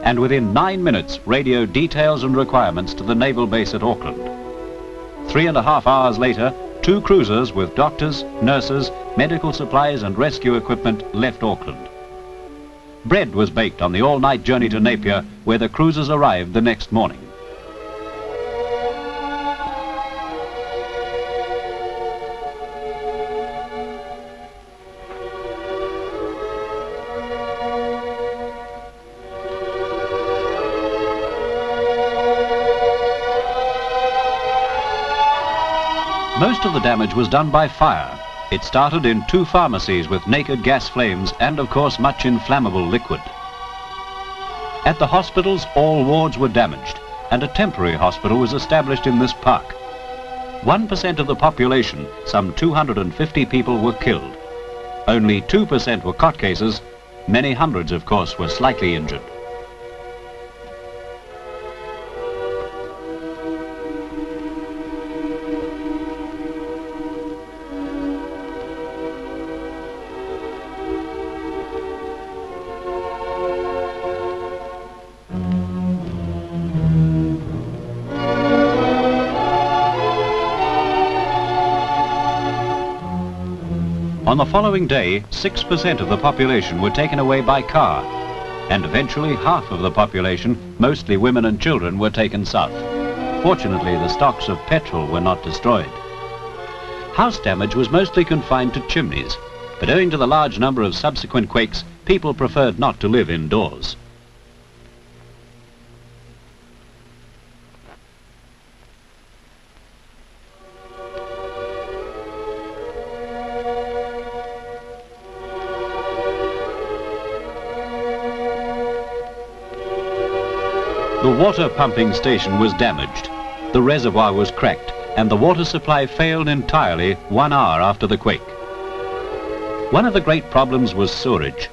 and within 9 minutes radioed details and requirements to the naval base at Auckland. 3.5 hours later, 2 cruisers with doctors, nurses, medical supplies and rescue equipment left Auckland. Bread was baked on the all-night journey to Napier, where the cruisers arrived the next morning. Most of the damage was done by fire. It started in 2 pharmacies with naked gas flames and, of course, much inflammable liquid. At the hospitals, all wards were damaged, and a temporary hospital was established in this park. 1% of the population, some 250 people, were killed. Only 2% were cot cases. Many hundreds, of course, were slightly injured. On the following day, 6% of the population were taken away by car, and eventually half of the population, mostly women and children, were taken south. Fortunately, the stocks of petrol were not destroyed. House damage was mostly confined to chimneys, but owing to the large number of subsequent quakes, people preferred not to live indoors. The water pumping station was damaged. The reservoir was cracked, and the water supply failed entirely 1 hour after the quake. One of the great problems was sewerage.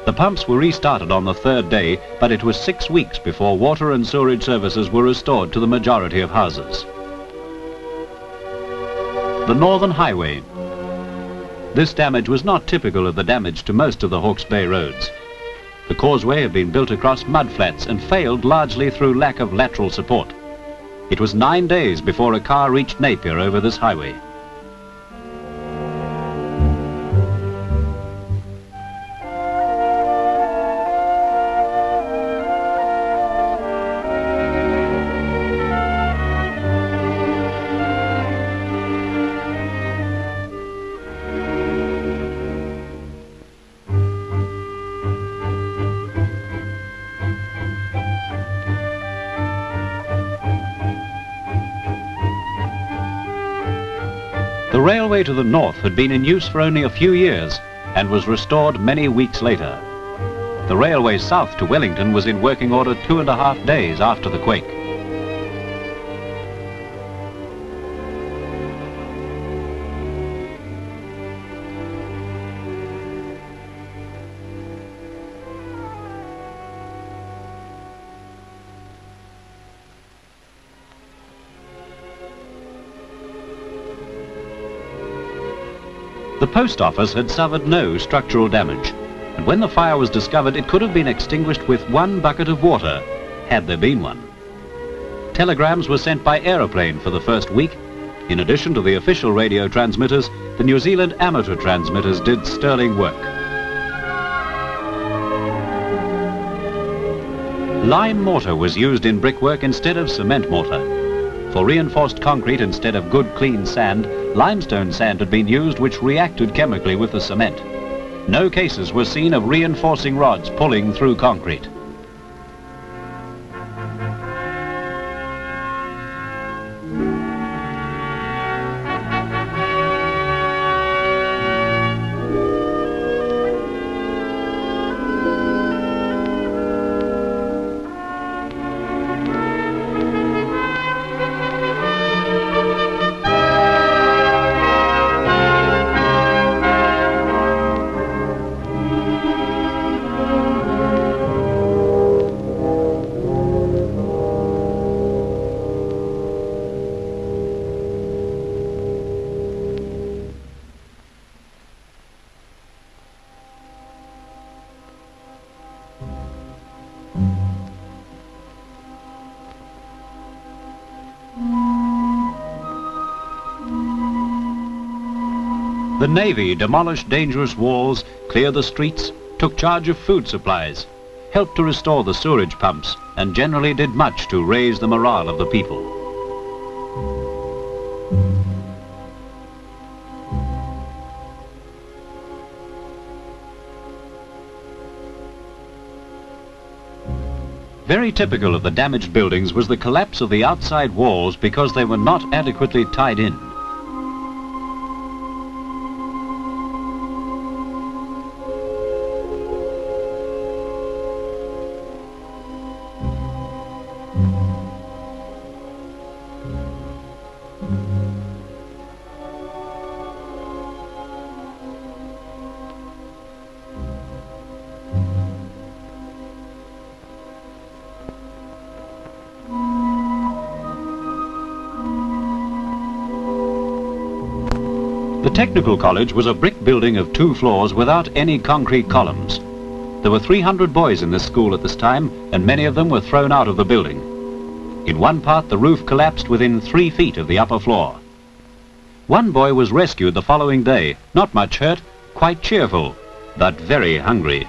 The pumps were restarted on the 3rd day, but it was 6 weeks before water and sewerage services were restored to the majority of houses. The Northern Highway. This damage was not typical of the damage to most of the Hawke's Bay roads. The causeway had been built across mudflats and failed largely through lack of lateral support. It was 9 days before a car reached Napier over this highway. The railway to the north had been in use for only a few years and was restored many weeks later. The railway south to Wellington was in working order 2.5 days after the quake. The post office had suffered no structural damage, and when the fire was discovered, it could have been extinguished with 1 bucket of water, had there been one. Telegrams were sent by aeroplane for the first week. In addition to the official radio transmitters, the New Zealand amateur transmitters did sterling work. Lime mortar was used in brickwork instead of cement mortar. For reinforced concrete instead of good clean sand, limestone sand had been used, which reacted chemically with the cement. No cases were seen of reinforcing rods pulling through concrete. The Navy demolished dangerous walls, cleared the streets, took charge of food supplies, helped to restore the sewerage pumps, and generally did much to raise the morale of the people. Very typical of the damaged buildings was the collapse of the outside walls because they were not adequately tied in. The Technical College was a brick building of 2 floors without any concrete columns. There were 300 boys in this school at this time, and many of them were thrown out of the building. In one part, the roof collapsed within 3 feet of the upper floor. One boy was rescued the following day, not much hurt, quite cheerful, but very hungry.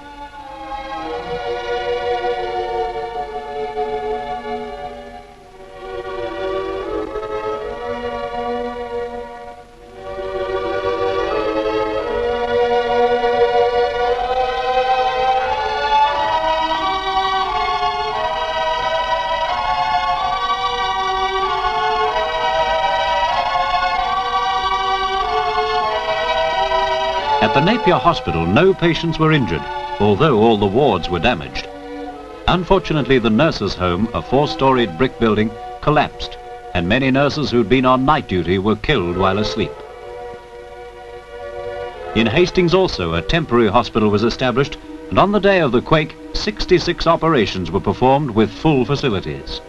At the Napier Hospital, no patients were injured, although all the wards were damaged. Unfortunately, the nurses' home, a 4-storied brick building, collapsed, and many nurses who'd been on night duty were killed while asleep. In Hastings also, a temporary hospital was established, and on the day of the quake, 66 operations were performed with full facilities.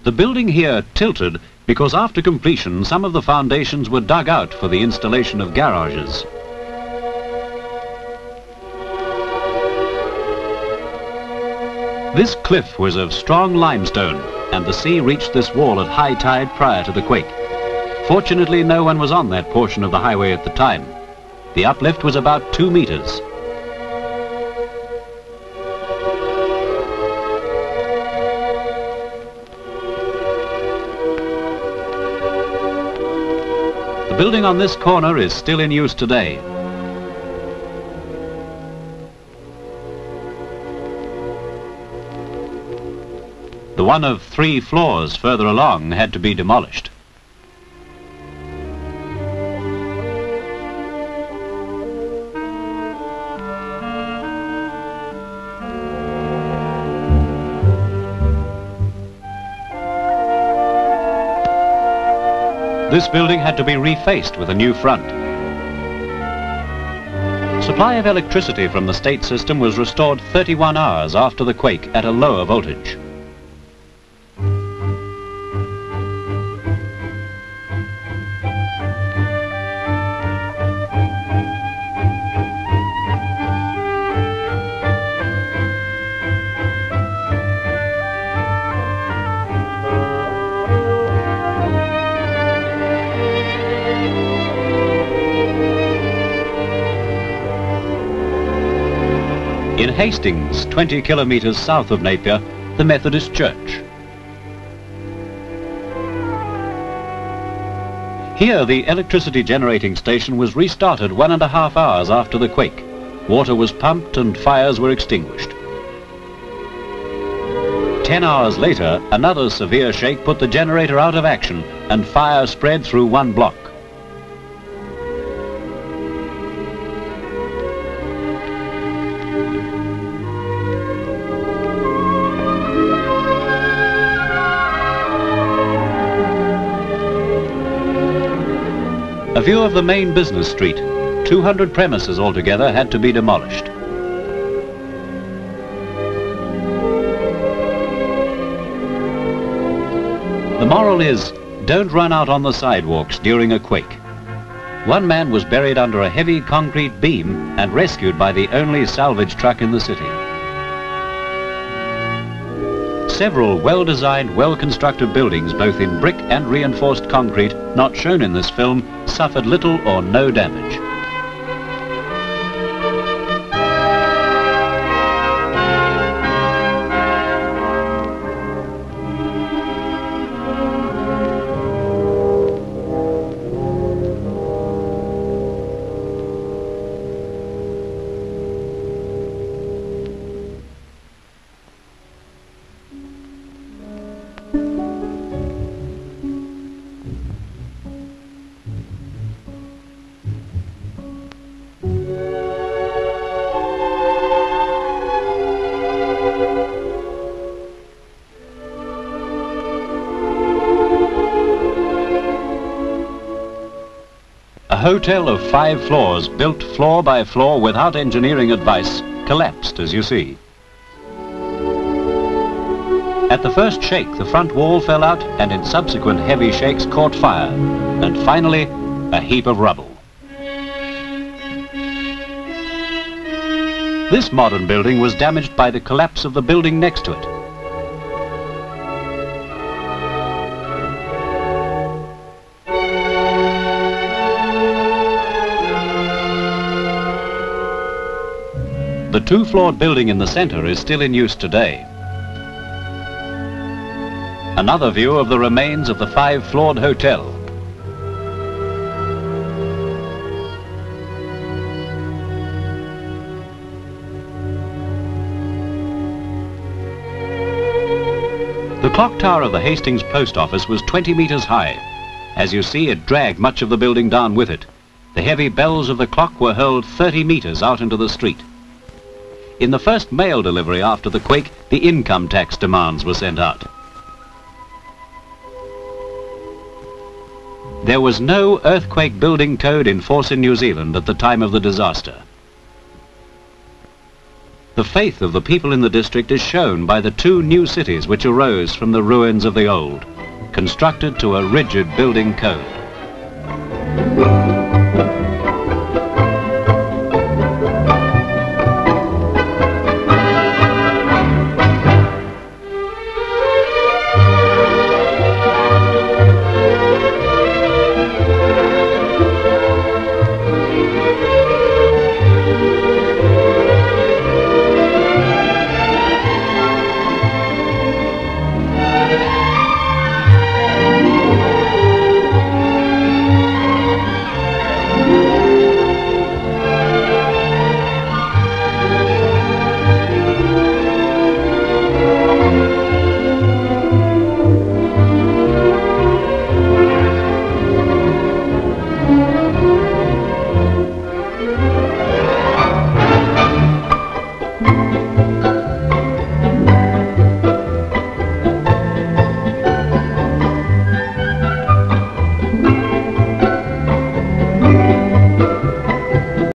The building here tilted because after completion some of the foundations were dug out for the installation of garages. This cliff was of strong limestone, and the sea reached this wall at high tide prior to the quake. Fortunately, no one was on that portion of the highway at the time. The uplift was about 2 meters. The building on this corner is still in use today. The one of 3 floors further along had to be demolished. This building had to be refaced with a new front. Supply of electricity from the state system was restored 31 hours after the quake at a lower voltage. In Hastings, 20 kilometers south of Napier, the Methodist Church. Here, the electricity generating station was restarted 1.5 hours after the quake. Water was pumped and fires were extinguished. 10 hours later, another severe shake put the generator out of action and fire spread through one block. A view of the main business street. 200 premises altogether had to be demolished. The moral is, don't run out on the sidewalks during a quake. One man was buried under a heavy concrete beam and rescued by the only salvage truck in the city. Several well-designed, well-constructed buildings, both in brick and reinforced concrete, not shown in this film, suffered little or no damage. A hotel of 5 floors, built floor by floor without engineering advice, collapsed, as you see. At the first shake, the front wall fell out, and in subsequent heavy shakes caught fire, and finally, a heap of rubble. This modern building was damaged by the collapse of the building next to it. The 2-floored building in the center is still in use today. Another view of the remains of the 5-floored hotel. The clock tower of the Hastings post office was 20 meters high. As you see, it dragged much of the building down with it. The heavy bells of the clock were hurled 30 meters out into the street. In the first mail delivery after the quake, the income tax demands were sent out. There was no earthquake building code in force in New Zealand at the time of the disaster. The faith of the people in the district is shown by the 2 new cities which arose from the ruins of the old, constructed to a rigid building code.